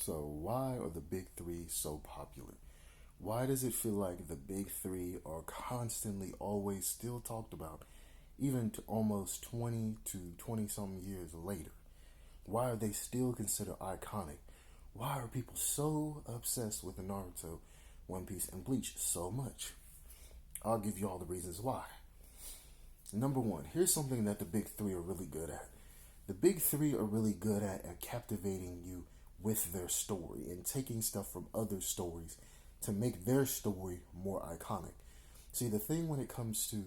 So, why are the big three so popular? Why does it feel like the big three are constantly always still talked about, even to almost 20 to 20 some years later? Why are they still considered iconic? Why are people so obsessed with Naruto, One Piece, and Bleach so much? I'll give you all the reasons why. Number one, here's something that the big three are really good at. The big three are really good at captivating you with their story and taking stuff from other stories to make their story more iconic. See, the thing when it comes to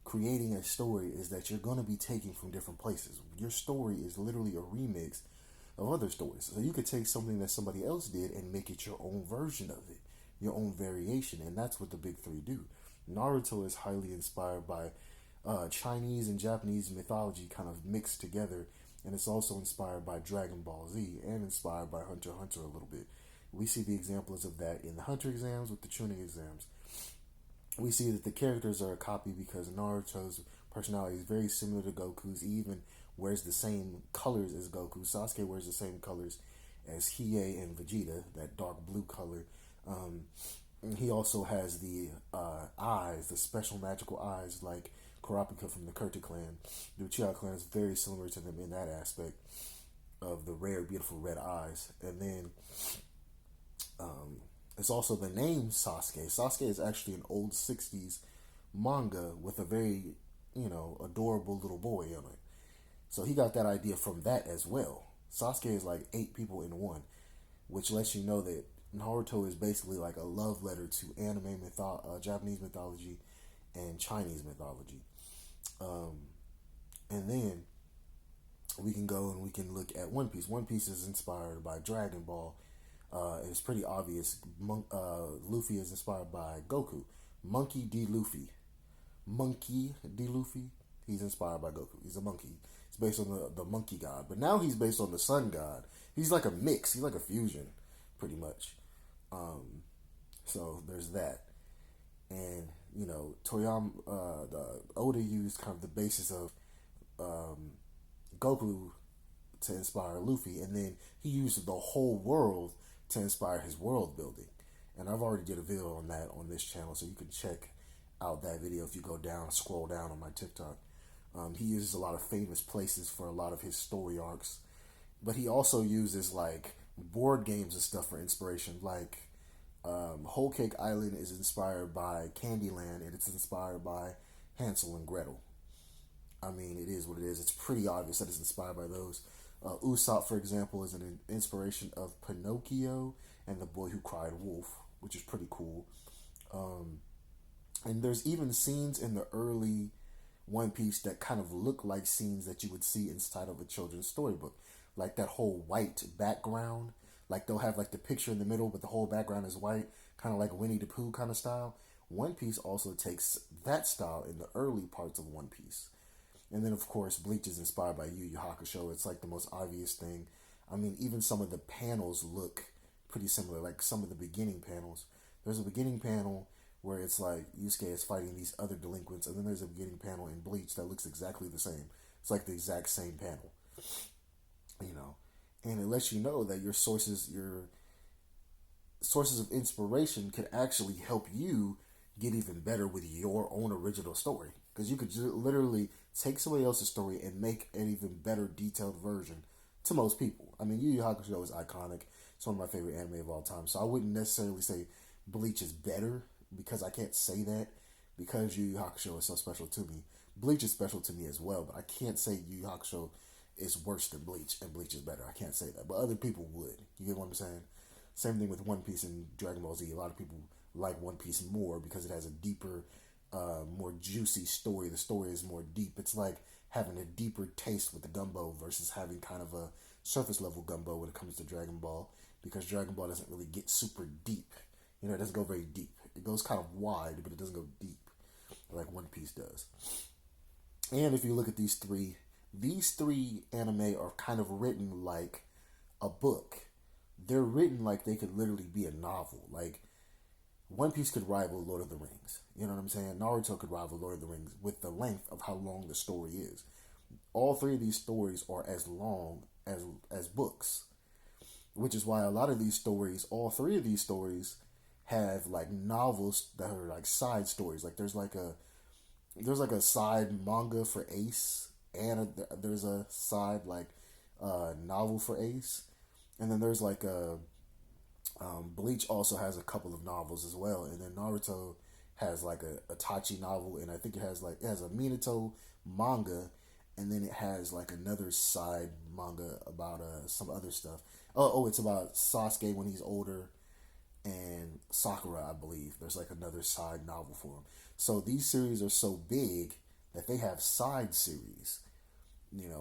creating a story is that you're going to be taking from different places. Your story is literally a remix of other stories. So you could take something that somebody else did and make it your own version of it, your own variation, and that's what the big three do. Naruto is highly inspired by Chinese and Japanese mythology kind of mixed together, and it's also inspired by Dragon Ball Z and inspired by Hunter x Hunter a little bit. We see the examples of that in the Hunter exams with the Chunin exams. We see that the characters are a copy because Naruto's personality is very similar to Goku's. He even wears the same colors as Goku. Sasuke wears the same colors as Hiei and Vegeta, that dark blue color. Um, he also has the eyes, the special magical eyes, like Kurapika from the Kurta clan. The Uchiha clan is very similar to them in that aspect of the rare, beautiful red eyes. And then it's also the name Sasuke. Sasuke is actually an old 60s manga with a very, adorable little boy in it. So he got that idea from that as well. Sasuke is like eight people in one, which lets you know that Naruto is basically like a love letter to Japanese mythology and Chinese mythology. Um, and then we can go and we can look at One Piece. One Piece is inspired by Dragon Ball. It's pretty obvious. Luffy is inspired by Goku. Monkey D. Luffy. Monkey D. Luffy. He's inspired by Goku. He's a monkey. It's based on the monkey god. But now he's based on the sun god. He's like a mix. He's like a fusion, pretty much. So there's that. And, Toriyama, the Oda used kind of the basis of Goku to inspire Luffy, and then he used the whole world to inspire his world building. And I've already did a video on that on this channel, so you can check out that video if you go down, scroll down on my TikTok. He uses a lot of famous places for a lot of his story arcs, but he also uses like board games and stuff for inspiration. Like Whole Cake Island is inspired by Candyland, and it's inspired by Hansel and Gretel. I mean, it is what it is. It's pretty obvious that it's inspired by those. Usopp, for example, is an inspiration of Pinocchio and The Boy Who Cried Wolf, which is pretty cool. And there's even scenes in the early One Piece that kind of look like scenes that you would see inside of a children's storybook. Like that whole white background. Like they'll have like the picture in the middle, but the whole background is white, kind of like Winnie the Pooh kind of style. One Piece also takes that style in the early parts of One Piece. And then, of course, Bleach is inspired by Yu Yu Hakusho. It's like the most obvious thing. I mean, even some of the panels look pretty similar, like some of the beginning panels. There's a beginning panel where it's like Yusuke is fighting these other delinquents, and then there's a beginning panel in Bleach that looks exactly the same. It's like the exact same panel, you know. And it lets you know that your sources of inspiration could actually help you get even better with your own original story. Because you could literally take somebody else's story and make an even better detailed version to most people. I mean, Yu Yu Hakusho is iconic. It's one of my favorite anime of all time. So I wouldn't necessarily say Bleach is better because I can't say that because Yu Yu Hakusho is so special to me. Bleach is special to me as well, but I can't say Yu Yu Hakusho is worse than Bleach and Bleach is better. I can't say that, but other people would. You get what I'm saying? Same thing with One Piece and Dragon Ball Z. A lot of people like One Piece more because it has a deeper, more juicy story. The story is more deep. It's like having a deeper taste with the gumbo versus having kind of a surface level gumbo when it comes to Dragon Ball because Dragon Ball doesn't really get super deep. It doesn't go very deep. It goes kind of wide, but it doesn't go deep like One Piece does. And if you look at these three anime are kind of written like a book. They're written like they could literally be a novel. Like One Piece could rival Lord of the Rings. You know what I'm saying? Naruto could rival Lord of the Rings with the length of how long the story is. All three of these stories are as long as books. which is why a lot of these stories, all three of these stories, have like novels that are like side stories. Like there's like a side manga for Ace, and there's a side like novel for Ace, and then there's like a Bleach also has a couple of novels as well, and then Naruto has like a Itachi novel, and I think it has a Minato manga, and then it has like another side manga about some other stuff. It's about Sasuke when he's older, and Sakura, I believe. There's like another side novel for him. So these series are so big that they have side series,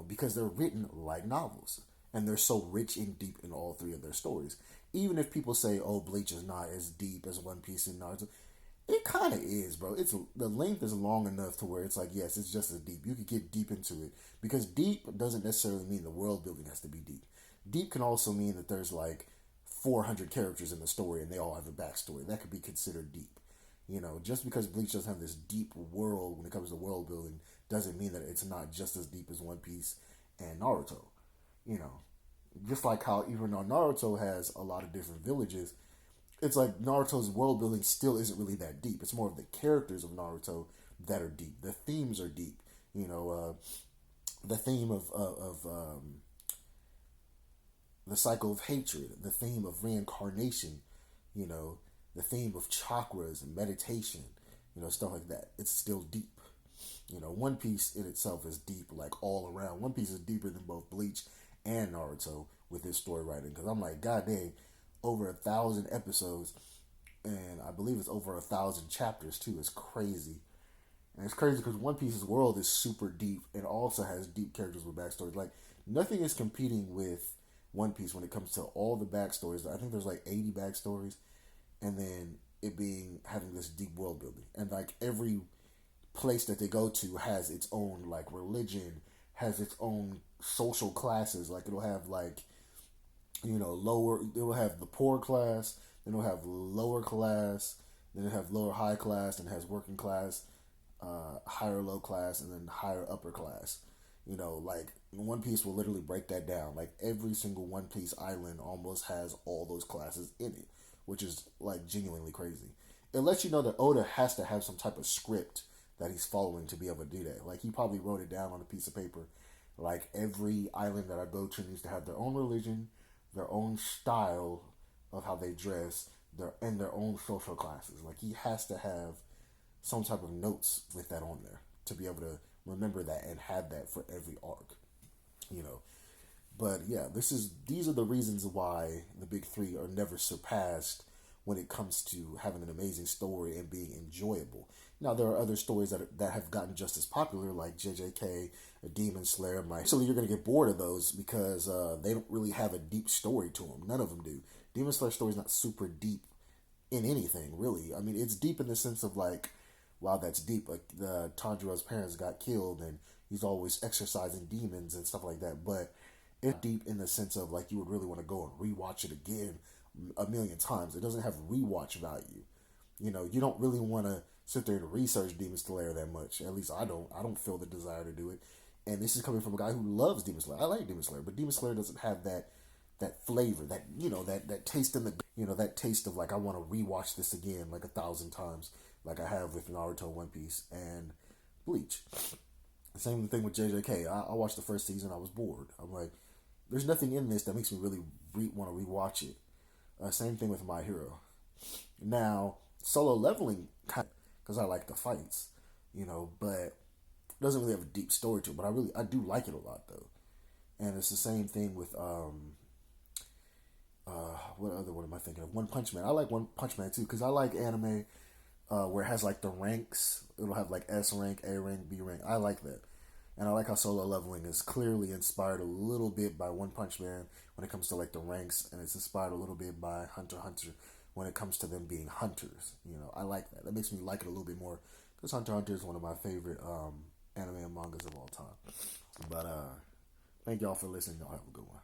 because they're written like novels. And they're so rich and deep in all three of their stories. Even if people say, oh, Bleach is not as deep as One Piece and Naruto, it kind of is, bro. The length is long enough to where it's like, yes, it's just as deep. You could get deep into it. Because deep doesn't necessarily mean the world building has to be deep. Deep can also mean that there's like 400 characters in the story and they all have a backstory. That could be considered deep. Just because Bleach doesn't have this deep world when it comes to world building doesn't mean that it's not just as deep as One Piece and Naruto. You know, just like how even though Naruto has a lot of different villages, it's like Naruto's world building still isn't really that deep. It's more of the characters of Naruto that are deep. The themes are deep. The theme of the cycle of hatred, the theme of reincarnation, you know, the theme of chakras and meditation, stuff like that. It's still deep. One Piece in itself is deep, like all around. One Piece is deeper than both Bleach and Naruto with his story writing. Because I'm like, God dang, over 1,000 episodes, and I believe it's over 1,000 chapters too. It's crazy. And it's crazy because One Piece's world is super deep and also has deep characters with backstories. Like, nothing is competing with One Piece when it comes to all the backstories. I think there's like 80 backstories, and then it being having this deep world building. And like every place that they go to has its own like religion, has its own social classes. Like it'll have like, lower, it'll have the poor class, then it'll have lower class, then it'll have lower high class, and it has working class, higher low class, and then higher upper class. Like One Piece will literally break that down. Like every single One Piece island almost has all those classes in it, which is like genuinely crazy. It lets you know that Oda has to have some type of script that he's following to be able to do that. Like he probably wrote it down on a piece of paper. Like every island that I go to needs to have their own religion, their own style of how they dress, their own social classes. Like he has to have some type of notes with that on there to be able to remember that and have that for every arc. You know. But yeah, these are the reasons why the big three are never surpassed when it comes to having an amazing story and being enjoyable. Now there are other stories that have gotten just as popular, like JJK, Demon Slayer. So you're gonna get bored of those because they don't really have a deep story to them. None of them do. Demon Slayer story is not super deep in anything, really. I mean, it's deep in the sense of like, wow, that's deep. Like the Tanjiro's parents got killed, and he's always exercising demons and stuff like that. But it's deep in the sense of like you would really want to go and rewatch it again a million times. It doesn't have rewatch value. You don't really want to sit there and research Demon Slayer that much. At least I don't. I don't feel the desire to do it. And this is coming from a guy who loves Demon Slayer. I like Demon Slayer, but Demon Slayer doesn't have that flavor, that taste in the that taste of like I want to rewatch this again like 1,000 times, like I have with Naruto, One Piece, and Bleach. Same thing with JJK. I watched the first season. I was bored. I'm like, there's nothing in this that makes me really want to rewatch it. Same thing with My Hero. Now, Solo Leveling, because I like the fights, but it doesn't really have a deep story to it. But I do like it a lot though. And it's the same thing with what other one am I thinking of? One Punch Man. I like One Punch Man too because I like anime where it has like the ranks. It'll have like S rank, A rank, B rank. I like that. And I like how Solo Leveling is clearly inspired a little bit by One Punch Man when it comes to like the ranks, and it's inspired a little bit by Hunter x Hunter when it comes to them being hunters. I like that. That makes me like it a little bit more because Hunter x Hunter is one of my favorite anime and mangas of all time. But thank y'all for listening. Y'all have a good one.